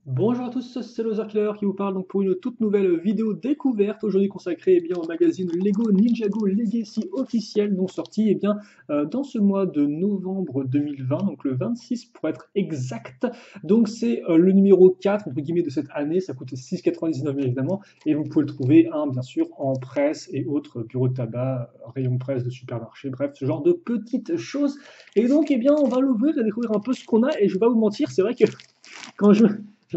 Bonjour à tous, c'est Loser Killer qui vous parle donc pour une toute nouvelle vidéo découverte, aujourd'hui consacrée au magazine Lego Ninjago Legacy officiel, donc sorti dans ce mois de novembre 2020, donc le 26 pour être exact. Donc c'est le numéro 4 entre guillemets de cette année, ça coûte 6,99 bien évidemment, et vous pouvez le trouver bien sûr en presse et autres bureaux de tabac, rayons presse de supermarché, bref ce genre de petites choses. Et donc on va l'ouvrir et découvrir un peu ce qu'on a, et je vais pas vous mentir, c'est vrai que quand je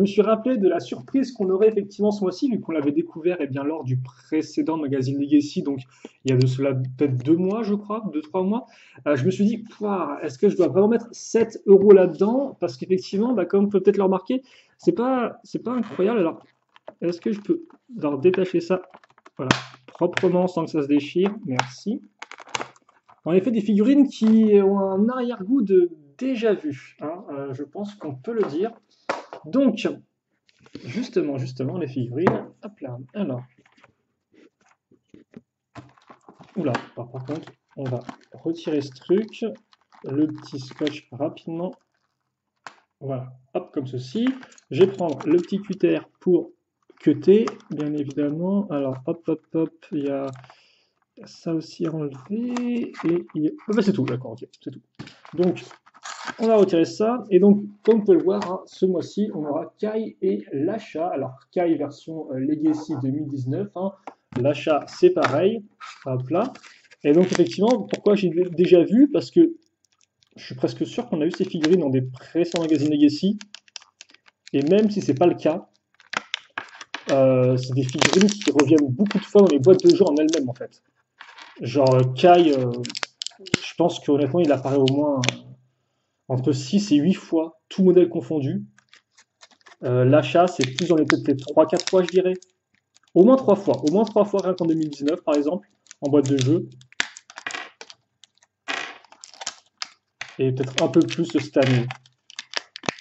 me suis rappelé de la surprise qu'on aurait effectivement ce mois-ci, vu qu'on l'avait découvert lors du précédent magazine Legacy, donc il y a de cela peut-être 2 mois, je crois, 2, 3 mois. Je me suis dit, pouah, est-ce que je dois vraiment mettre 7 euros là-dedans? Parce qu'effectivement, comme vous pouvez peut-être le remarquer, c'est pas incroyable. Alors, est-ce que je peux alors, détacher ça, voilà, proprement sans que ça se déchire? Merci. En effet, des figurines qui ont un arrière-goût de déjà vu, hein, je pense qu'on peut le dire. Donc, justement, les figurines. Hop là. Alors, oula, par contre, on va retirer ce truc. Le petit scotch rapidement. Voilà, hop, comme ceci. Je vais prendre le petit cutter pour cutter, bien évidemment. Alors, hop, il y a ça aussi à enlever. Et il y a... Ah bah, c'est tout, d'accord, ok, c'est tout. Donc, on va retirer ça. Et donc, comme vous pouvez le voir, hein, ce mois-ci, on aura Kai et l'achat. Alors, Kai version Legacy 2019. Hein. L'achat, c'est pareil. Hop là. Et donc, effectivement, pourquoi j'ai déjà vu? Parce que je suis presque sûr qu'on a eu ces figurines dans des précédents magazines Legacy. Et même si c'est pas le cas, c'est des figurines qui reviennent beaucoup de fois dans les boîtes de jeux en elles-mêmes, en fait. Genre, Kai, je pense qu'honnêtement, il apparaît au moins entre 6 et 8 fois, tout modèle confondu. L'achat, c'est plus dans les peut-être 3-4 fois, je dirais. Au moins 3 fois rien qu'en 2019, par exemple, en boîte de jeu. Et peut-être un peu plus cette année.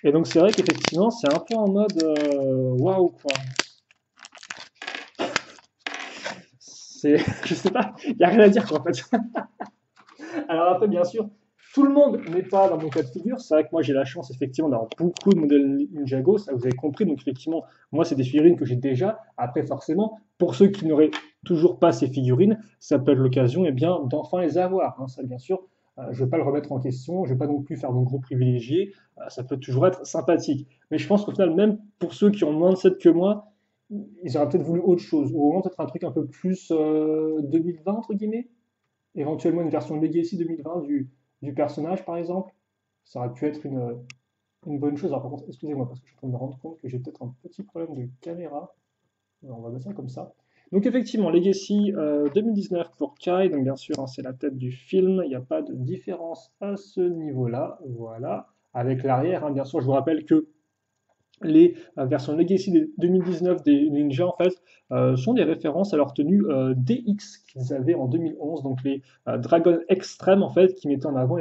Et donc c'est vrai qu'effectivement, c'est un peu en mode waouh quoi. C'est, je sais pas, il n'y a rien à dire quoi en fait. Alors après, bien sûr, tout le monde n'est pas dans mon cas de figure. C'est vrai que moi, j'ai la chance, effectivement, d'avoir beaucoup de modèles Ninjago. Ça, vous avez compris. Donc, effectivement, moi, c'est des figurines que j'ai déjà. Après, forcément, pour ceux qui n'auraient toujours pas ces figurines, ça peut être l'occasion, d'enfin les avoir. Hein. Ça, bien sûr, je ne vais pas le remettre en question. Je ne vais pas non plus faire mon gros privilégié. Ça peut toujours être sympathique. Mais je pense qu'au final, même pour ceux qui ont moins de 7 que moi, ils auraient peut-être voulu autre chose. Ou au moins, peut-être un truc un peu plus 2020, entre guillemets, éventuellement une version Legacy 2020 du personnage, par exemple. Ça aurait pu être une bonne chose. Alors, par contre, excusez-moi, parce que je suis en train de me rendre compte que j'ai peut-être un petit problème de caméra. Alors, on va mettre ça comme ça. Donc, effectivement, Legacy 2019 pour Kai. Donc, bien sûr, hein, c'est la tête du film. Il n'y a pas de différence à ce niveau-là. Voilà. Avec l'arrière, hein, bien sûr, je vous rappelle que les versions Legacy de 2019 des Ninja, en fait, sont des références à leur tenue DX qu'ils avaient en 2011, donc les Dragon Extreme, en fait, qui mettaient en avant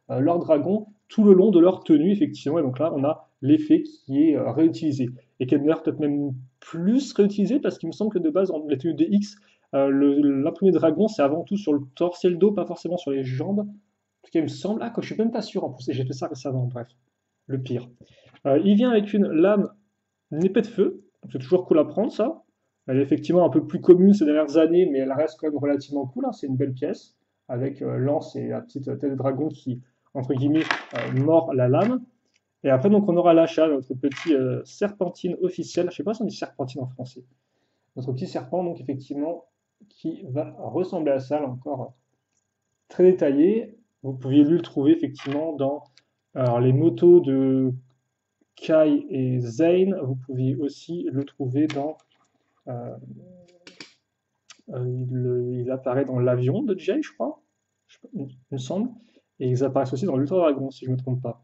leur dragon tout le long de leur tenue, effectivement. Et donc là, on a l'effet qui est réutilisé. Et qui est d'ailleurs peut-être même plus réutilisé, parce qu'il me semble que de base, dans les tenues DX, l'imprimé dragon, c'est avant tout sur le torse et le dos, pas forcément sur les jambes. En tout cas, il me semble, que je suis même pas sûr en plus, et j'ai fait ça récemment, bref, le pire. Il vient avec une lame, une épée de feu, c'est toujours cool à prendre ça. Elle est effectivement un peu plus commune ces dernières années, mais elle reste quand même relativement cool, hein. C'est une belle pièce, avec lance et la petite tête de dragon qui, entre guillemets, mord la lame. Et après, donc, on aura l'achat, notre petit serpentine officiel. Je sais pas si on dit serpentine en français. Notre petit serpent, donc, effectivement, qui va ressembler à ça, là encore, très détaillé. Vous pouviez lui le trouver, effectivement, dans alors, les motos de Kai et Zane, vous pouviez aussi le trouver dans. euh, il apparaît dans l'avion de Jay, je crois, il me semble. Et ils apparaissent aussi dans l'Ultra Dragon, si je ne me trompe pas.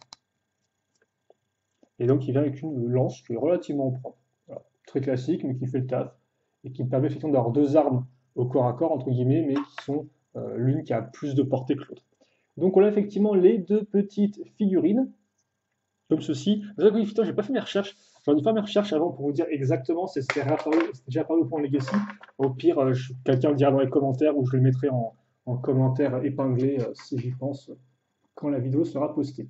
Et donc il vient avec une lance qui est relativement propre. Voilà. Très classique, mais qui fait le taf. Et qui me permet effectivement d'avoir deux armes au corps à corps, entre guillemets, mais qui sont l'une qui a plus de portée que l'autre. Donc on a effectivement les deux petites figurines comme ceci. Vous savez, j'ai pas fait mes recherches. J'en ai fait mes recherches avant pour vous dire exactement si c'était déjà apparu au point Legacy. Au pire, quelqu'un le dira dans les commentaires ou je le mettrai en commentaire épinglé si j'y pense quand la vidéo sera postée.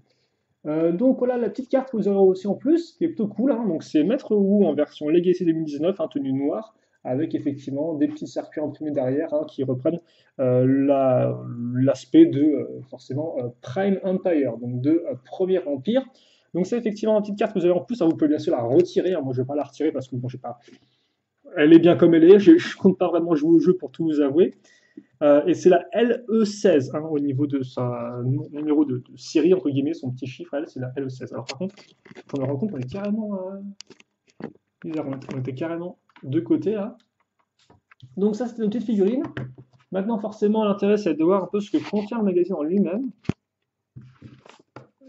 Donc voilà la petite carte que vous aurez aussi en plus, qui est plutôt cool, hein. Donc c'est Maître Wu en version Legacy 2019, hein, tenue noire, avec effectivement des petits circuits imprimés derrière, hein, qui reprennent l'aspect de forcément Prime Empire, donc de Premier Empire. Donc c'est effectivement une petite carte que vous avez en plus, hein. Vous pouvez bien sûr la retirer, hein. Moi je vais pas la retirer parce que bon, j'ai pas... elle est bien comme elle est, je compte pas vraiment jouer au jeu pour tout vous avouer. Et c'est la LE16, hein, au niveau de sa numéro de série, entre guillemets, son petit chiffre, elle, c'est la LE16. Alors par contre, je me rends compte qu'on est carrément bizarre, on était carrément de côté là. Donc ça, c'était une petite figurine. Maintenant, forcément, l'intérêt, c'est de voir un peu ce que contient le magazine en lui-même.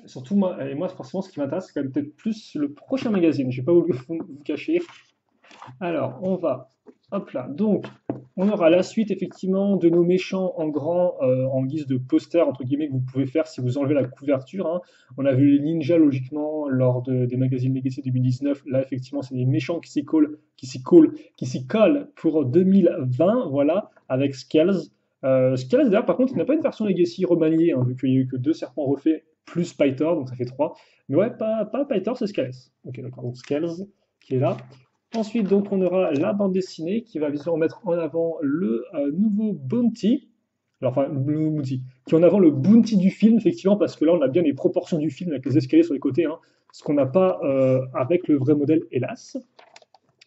Surtout, moi, forcément, ce qui m'intéresse, c'est quand même peut-être plus le prochain magazine. Je ne vais pas vous cacher. Alors, on va, hop là. Donc, on aura la suite, effectivement, de nos méchants en grand, en guise de poster, entre guillemets, que vous pouvez faire si vous enlevez la couverture, hein. On a vu les ninjas, logiquement, lors des magazines Legacy 2019. Là, effectivement, c'est des méchants qui s'y collent pour 2020, voilà, avec Scales. Scales, d'ailleurs, par contre, il n'a pas une version Legacy remaniée, hein, vu qu'il n'y a eu que 2 serpents refaits, plus Pythor, donc ça fait 3. Mais ouais, pas Pythor, c'est Scales. Ok, d'accord, donc Scales, qui est là. Ensuite, donc, on aura la bande dessinée qui va visiblement mettre en avant le nouveau Bounty. Alors, enfin, le nouveau Bounty. Qui met en avant le Bounty du film, effectivement, parce que là, on a bien les proportions du film avec les escaliers sur les côtés, hein, ce qu'on n'a pas avec le vrai modèle, hélas.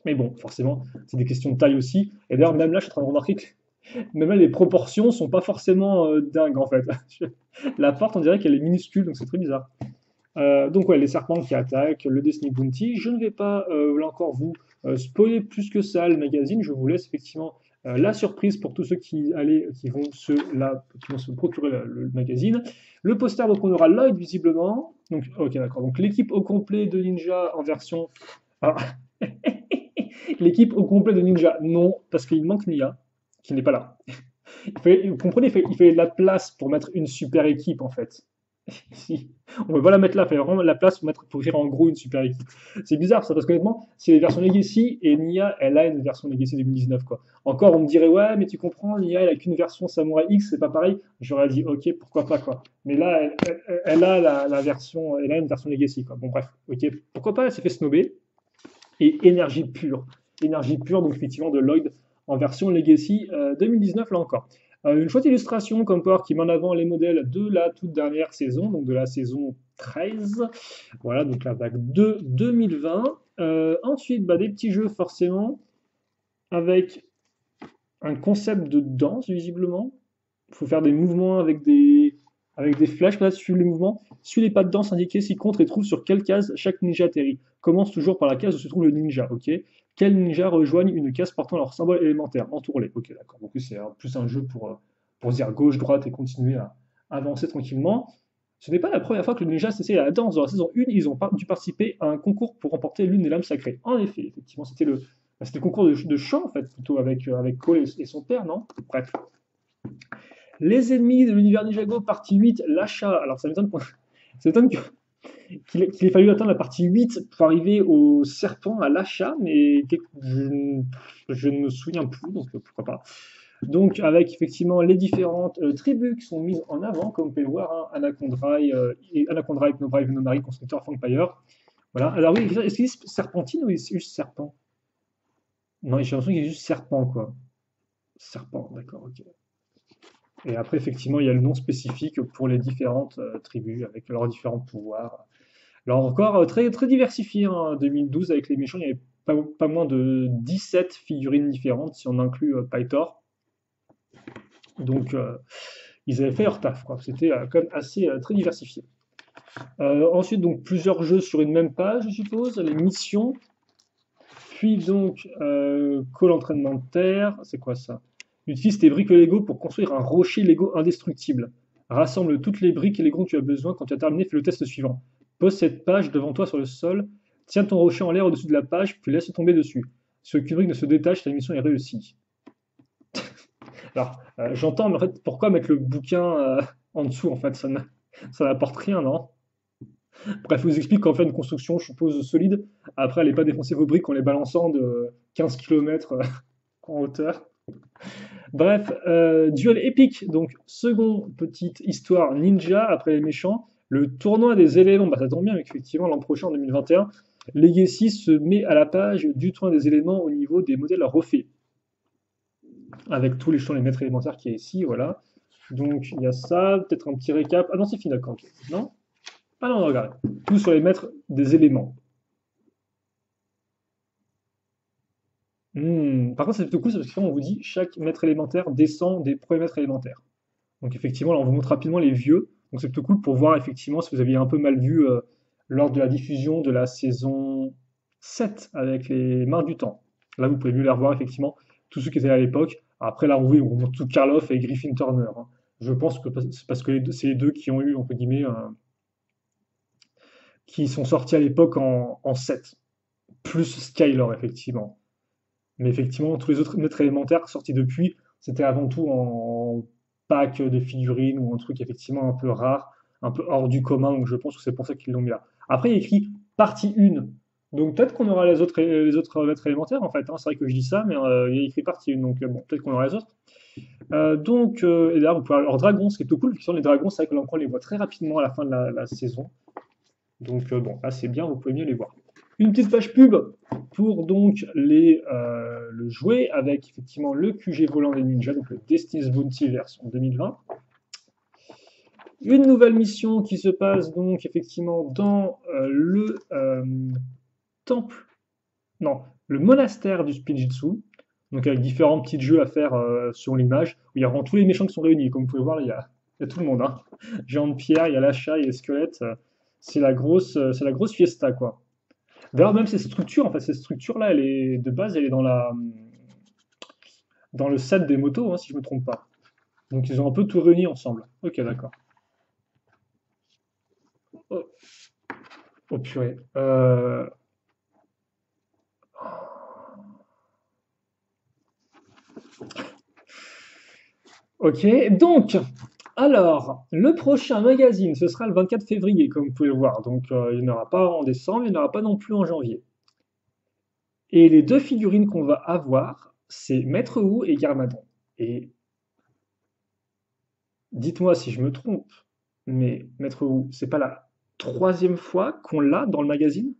Mais bon, forcément, c'est des questions de taille aussi. Et d'ailleurs, même là, je suis en train de remarquer que même là, les proportions sont pas forcément dingues, en fait. La porte, on dirait qu'elle est minuscule, donc c'est très bizarre. Donc ouais, les serpents qui attaquent, le Destiny Bounty. Je ne vais pas, là encore, vous spoiler plus que ça le magazine. Je vous laisse effectivement la surprise pour tous ceux qui vont se procurer le magazine. Le poster, donc on aura Lloyd visiblement. Donc, ok, d'accord. Donc l'équipe au complet de Ninja en version... Alors, l'équipe au complet de Ninja, non, parce qu'il manque Nia, qui n'est pas là. Vous comprenez, il fait de la place pour mettre une super équipe, en fait. Si. On ne peut pas la mettre là, il fait vraiment la place pour écrire en gros une super équipe. C'est bizarre ça, parce qu'honnêtement, c'est les versions Legacy et Nia, elle a une version Legacy 2019, quoi. Encore, on me dirait, ouais, mais tu comprends, Nia, elle a qu'une version Samurai X, c'est pas pareil. J'aurais dit, ok, pourquoi pas, quoi. Mais là, elle a la version, elle a une version Legacy, quoi. Bon, bref, ok, pourquoi pas, elle s'est fait snobber. Et énergie pure, donc effectivement de Lloyd en version Legacy 2019, là encore. Une chouette illustration comme Power qui met en avant les modèles de la toute dernière saison, donc de la saison 13. Voilà, donc la vague 2 2020. Ensuite, bah, des petits jeux forcément, avec un concept de danse visiblement. Il faut faire des mouvements avec des flashs, peut-être suivre les mouvements. Suis les pas de danse indiqués s'il compte et trouve sur quelle case chaque ninja atterrit. Commence toujours par la case où se trouve le ninja, ok. Quels ninjas rejoignent une case portant leur symbole élémentaire? Entoure-les, ok, d'accord. Donc c'est plus un jeu pour dire gauche, droite et continuer à avancer tranquillement. Ce n'est pas la première fois que le ninja s'essaye à la danse. Dans la saison 1, ils ont dû participer à un concours pour remporter l'une des lames sacrées. En effet, effectivement, c'était le concours de chant, en fait, plutôt avec Cole et son père, non? Bref. Les ennemis de l'univers Ninjago, partie 8, l'achat. Alors ça m'étonne qu'il ait fallu atteindre la partie 8 pour arriver au serpent, à l'achat, mais je ne me souviens plus, donc pourquoi pas. Donc avec effectivement les différentes tribus qui sont mises en avant, comme vous pouvez le voir, hein, Anacondrae, Hypnobrave, Venomari, Constructeur, Fangpire. Voilà. Alors oui, est-ce qu'il est serpentine ou est-ce juste serpent? Non, j'ai l'impression qu'il est juste serpent, quoi. Serpent, d'accord, ok. Et après, effectivement, il y a le nom spécifique pour les différentes tribus avec leurs différents pouvoirs. Alors encore très, très diversifié, hein. 2012 avec les méchants, il y avait pas moins de 17 figurines différentes si on inclut Pythor. Donc ils avaient fait leur taf, quoi. C'était quand même assez très diversifié. Ensuite, donc plusieurs jeux sur une même page, je suppose, les missions. Puis donc call entraînement de terre, c'est quoi ça? Utilise tes briques Lego pour construire un rocher Lego indestructible. Rassemble toutes les briques et les dont tu as besoin. Quand tu as terminé, fais le test suivant. Pose cette page devant toi sur le sol. Tiens ton rocher en l'air au-dessus de la page, puis laisse tomber dessus. Si aucune brique ne se détache, ta mission est réussie. Alors, j'entends, mais en fait, pourquoi mettre le bouquin en dessous, en fait, ça n'apporte rien, non? Bref, je vous explique qu'en fait, une construction, je suppose, solide. Après, allez pas défoncer vos briques en les balançant de 15 km en hauteur. Bref, duel épique. Donc, seconde petite histoire ninja après les méchants. Le tournoi des éléments, bah, ça tombe bien, effectivement, l'an prochain, en 2021, Legacy se met à la page du tournoi des éléments au niveau des modèles refaits, avec tous les champs, les maîtres élémentaires qui est ici, voilà. Donc, il y a ça, peut-être un petit récap. Ah non, c'est fini, d'accord, ok. Non? Ah non, regarde. Tout sur les maîtres des éléments. Par contre, c'est plutôt cool, parce qu'on vous dit chaque maître élémentaire descend des premiers maîtres élémentaires. Donc effectivement, là, on vous montre rapidement les vieux. Donc c'est plutôt cool pour voir effectivement si vous aviez un peu mal vu lors de la diffusion de la saison 7 avec les mains du temps. Là, vous pouvez mieux les revoir effectivement, tous ceux qui étaient là à l'époque. Après, là, oui, on vous montre tout Karloff et Griffin Turner, hein. Je pense que c'est parce que c'est les deux qui ont eu, entre guillemets, qui sont sortis à l'époque en 7. Plus Skyler, effectivement. Mais effectivement, tous les autres maîtres élémentaires sortis depuis, c'était avant tout en pack de figurines ou un truc effectivement un peu rare, un peu hors du commun, donc je pense que c'est pour ça qu'ils l'ont mis là. Après, il y a écrit partie 1. Donc peut-être qu'on aura les autres maîtres élémentaires en fait, hein. C'est vrai que je dis ça, mais il y a écrit partie 1, donc bon, peut-être qu'on aura les autres. Et d'ailleurs, vous pouvez avoir leurs dragons, ce qui est tout cool, qui sont les dragons, c'est vrai que là, on les voit très rapidement à la fin de la saison. Donc bon, là c'est bien, vous pouvez mieux les voir. Une petite page pub pour donc le jouet avec effectivement le QG volant des ninjas, donc le Destiny's Bounty version 2020. Une nouvelle mission qui se passe donc effectivement dans le temple, non, le monastère du Spinjitzu, donc avec différents petits jeux à faire sur l'image, où il y a vraiment tous les méchants qui sont réunis. Comme vous pouvez voir, il y a tout le monde, hein. Géant de pierre, il y a l'achat, il y a les squelettes. C'est la grosse fiesta, quoi. D'ailleurs, même ces structures, en fait, cette structure-là, elle est de base, elle est dans le set des motos, hein, si je me trompe pas. Donc ils ont un peu tout réuni ensemble. Ok, d'accord. Oh, oh, purée. Ok, donc, alors, le prochain magazine, ce sera le 24 février, comme vous pouvez le voir. Donc il n'y en aura pas en décembre, il n'y en aura pas non plus en janvier. Et les deux figurines qu'on va avoir, c'est Maître Wu et Garmadon. Et dites-moi si je me trompe, mais Maître Wu, c'est pas la troisième fois qu'on l'a dans le magazine?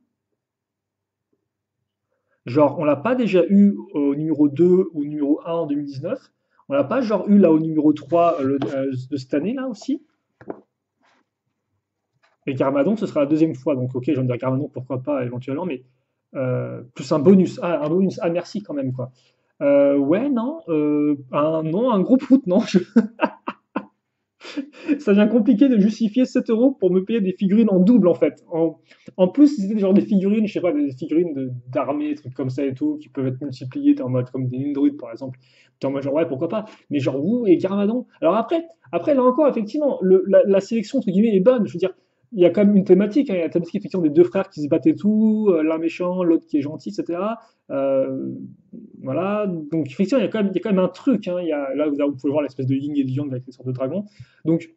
Genre, on l'a pas déjà eu au numéro 2 ou numéro 1 en 2019? On l'a pas genre eu là au numéro 3 de cette année là aussi? Et Garmadon, ce sera la deuxième fois. Donc ok, j'en dirais Garmadon, pourquoi pas éventuellement, mais plus un bonus. Ah, un bonus. Ah, merci quand même, quoi. Ouais, non. Non, un gros prout, non. Ça devient compliqué de justifier 7 euros pour me payer des figurines en double en fait. En plus, si c'était genre des figurines, je sais pas, des figurines d'armée, des trucs comme ça et tout, qui peuvent être multipliées, t'es en mode comme des Nindroid par exemple. T'es en mode genre ouais, pourquoi pas. Mais genre Wu et Garmadon. Alors après là encore, effectivement, la sélection entre guillemets est bonne. Je veux dire, il y a quand même une thématique, hein. Il y a la thématique effectivement des deux frères qui se battent et tout, l'un méchant, l'autre qui est gentil, etc. Euh, voilà, donc effectivement, il y a quand même un truc, hein. Là, vous pouvez voir l'espèce de yin et de yang avec les sortes de dragons. Donc,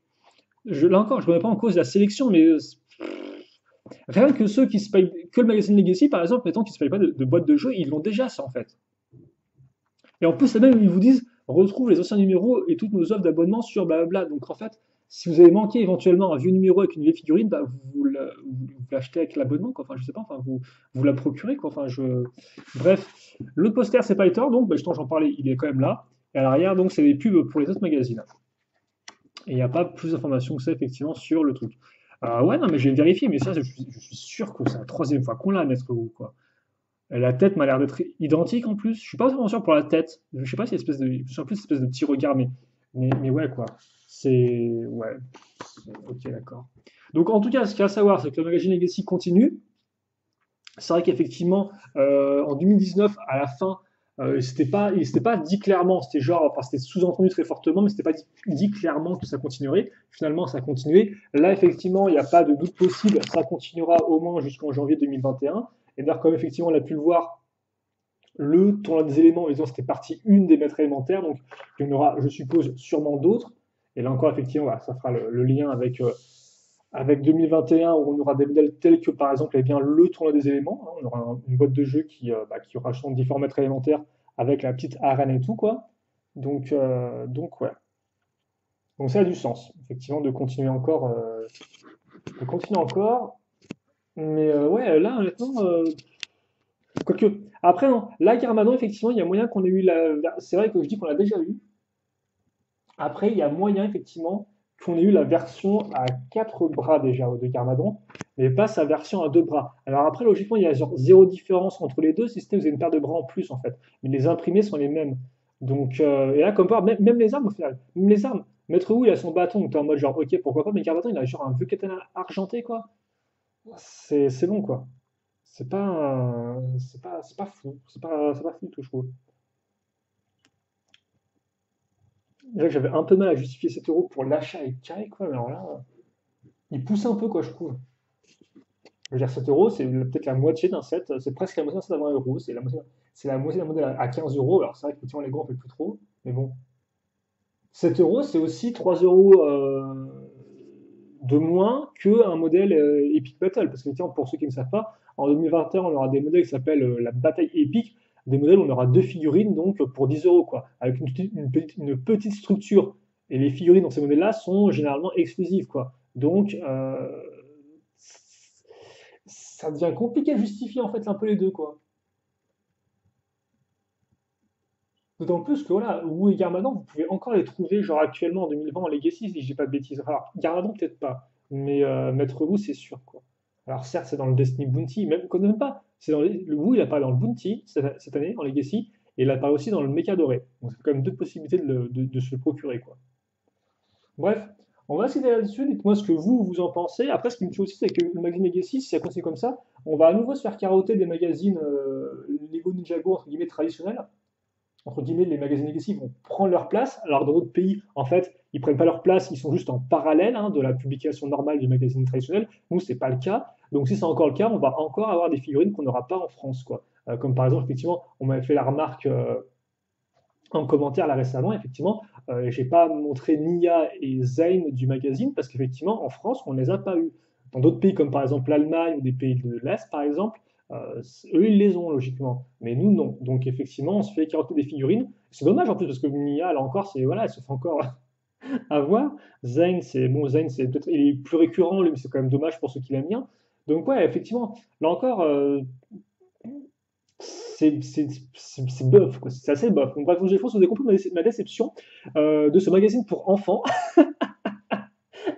là encore, je ne remets pas en cause la sélection, mais rien que ceux qui se payent que le magazine Legacy, par exemple, mettons, qui ne se payent pas de boîte de jeux, ils l'ont déjà, ça, en fait. Et en plus, là même, ils vous disent, retrouve les anciens numéros et toutes nos offres d'abonnement sur blablabla. Donc, en fait, si vous avez manqué éventuellement un vieux numéro avec une vieille figurine, bah, vous l'achetez avec l'abonnement, quoi. Enfin, je sais pas, enfin, vous la procurez, quoi. Enfin, Bref, le poster, c'est pas tort, donc, bah, justement, j'en parlais, il est quand même là. Et à l'arrière, donc, c'est des pubs pour les autres magazines. Et il n'y a pas plus d'informations que ça, effectivement, sur le truc. Ouais, non, mais j'ai vérifié, mais ça, je suis sûr que c'est la troisième fois qu'on l'a, Maître Wu, quoi. La tête m'a l'air d'être identique en plus. Je suis pas vraiment sûr pour la tête. Je sais pas si espèce de, je suis un peu cette espèce de petit regard, mais ouais, quoi. Ouais. Ok, d'accord. Donc, en tout cas, ce qu'il y a à savoir, c'est que le magazine Legacy continue. C'est vrai qu'effectivement, en 2019, à la fin, il s'était pas dit clairement, c'était genre, enfin, c'était sous-entendu très fortement, mais c'était pas dit clairement que ça continuerait. Finalement, ça a continué. Là, effectivement, il n'y a pas de doute possible, ça continuera au moins jusqu'en janvier 2021. Et d'ailleurs, comme effectivement, on a pu le voir, le tournoi des éléments, disons, c'était partie une des maîtres élémentaires, donc il y en aura, je suppose, sûrement d'autres. Et là encore, effectivement, voilà, ça fera le lien avec 2021, où on aura des modèles tels que, par exemple, eh bien, le tournoi des éléments, hein. On aura une boîte de jeu qui aura justement différents maîtres élémentaires avec la petite arène et tout, quoi. Donc ouais. Donc ça a du sens, effectivement, de continuer encore. Je peux continuer encore. Mais ouais, là, honnêtement, quoique. Après, non. Là, Garmadon, effectivement, il y a moyen qu'on ait eu la. C'est vrai que je dis qu'on l'a déjà eu. Après, il y a moyen, effectivement, qu'on ait eu la version à 4 bras déjà de Garmadon, mais pas sa version à 2 bras. Alors après, logiquement, il y a genre zéro différence entre les deux, si c'était vous avez une paire de bras en plus, en fait. Mais les imprimés sont les mêmes. Donc, et là, comme par même les armes, au final, même les armes. Maître Wu, il a son bâton, donc t'es en mode genre, ok, pourquoi pas, mais Garmadon, il a genre un vieux katana argenté, quoi. C'est bon, quoi. C'est pas fou. C'est pas fou, tout, je trouve. Déjà que j'avais un peu mal à justifier 7 euros pour l'achat avec Kai, quoi, mais alors là, il pousse un peu, quoi, je trouve. Je veux dire, 7 euros, c'est peut-être la moitié d'un set, c'est presque la moitié d'un set à 20 euros, c'est la moitié d'un modèle à 15 euros. Alors, c'est vrai qu'effectivement, les gros, on fait plus trop, mais bon. 7 euros, c'est aussi 3 euros de moins qu'un modèle Epic Battle. Parce que, tiens, pour ceux qui ne savent pas, en 2021, on aura des modèles qui s'appellent la bataille épique, des modèles où on aura deux figurines, donc pour 10 euros, quoi, avec une petite structure. Et les figurines dans ces modèles-là sont généralement exclusives, quoi. Donc, ça devient compliqué à justifier, en fait, un peu les deux, quoi. D'autant plus que voilà, Wu et Garmadon, vous pouvez encore les trouver genre actuellement en 2020 en Legacy, si je dis pas de bêtises. Alors, Garmadon peut-être pas, mais Maître Wu c'est sûr quoi. Alors certes c'est dans le Destiny Bounty, même quand même pas. Le Wu il apparaît dans le Bounty cette année en Legacy, et il apparaît aussi dans le Mecha Doré. Donc c'est quand même deux possibilités de se le procurer quoi. Bref, on va essayer d'aller là-dessus. Dites-moi ce que vous en pensez. Après, ce qui me tue aussi, c'est que le magazine Legacy, si ça continue comme ça, on va à nouveau se faire carotter des magazines Lego Ninjago entre guillemets traditionnels entre guillemets, les magazines Legacy vont prendre leur place, alors dans d'autres pays, en fait, ils prennent pas leur place, ils sont juste en parallèle de la publication normale du magazine traditionnel. Nous, c'est pas le cas. Donc, si c'est encore le cas, on va encore avoir des figurines qu'on n'aura pas en France, quoi. Comme par exemple, effectivement, on m'avait fait la remarque en commentaire là récemment, effectivement, j'ai pas montré Nia et Zayn du magazine parce qu'effectivement, en France, on ne les a pas eu. Dans d'autres pays comme par exemple l'Allemagne ou des pays de l'Est, par exemple, eux, ils les ont logiquement, mais nous, non. Donc effectivement, on se fait carotter des figurines. C'est dommage en plus parce que Nia, là encore, c'est voilà, elle se fait encore avoir. Zayn, c'est bon, Zayn, c'est peut-être il est plus récurrent, lui, mais c'est quand même dommage pour ceux qui l'aiment bien. Donc ouais, effectivement, là encore, c'est bof, quoi. C'est assez bof. Donc, bref, j'ai vous avez compris ma déception de ce magazine pour enfants,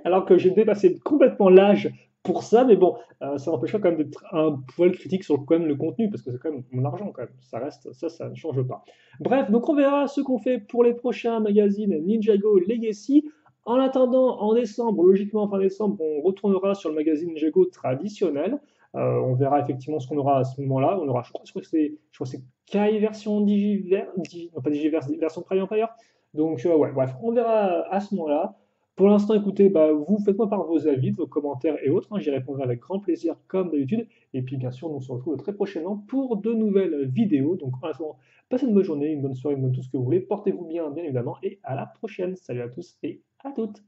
alors que j'ai dépassé complètement l'âge pour ça, mais bon, ça n'empêche pas quand même d'être un poil critique sur quand même le contenu, parce que c'est quand même mon argent quand même. Ça reste, ça ne change pas. Bref, donc on verra ce qu'on fait pour les prochains magazines Ninjago Legacy. En attendant, en décembre, logiquement fin décembre, on retournera sur le magazine Ninjago traditionnel. On verra effectivement ce qu'on aura à ce moment-là. On aura, je crois que c'est Kai version non pas Digiverse, version Prime Empire. Donc ouais, bref, on verra à ce moment-là. Pour l'instant, écoutez, bah, vous faites-moi part de vos avis, de vos commentaires et autres. J'y répondrai avec grand plaisir, comme d'habitude. Et puis, bien sûr, nous on se retrouve très prochainement pour de nouvelles vidéos. Donc, en attendant, passez une bonne journée, une bonne soirée, une bonne tout ce que vous voulez. Portez-vous bien, bien évidemment. Et à la prochaine. Salut à tous et à toutes.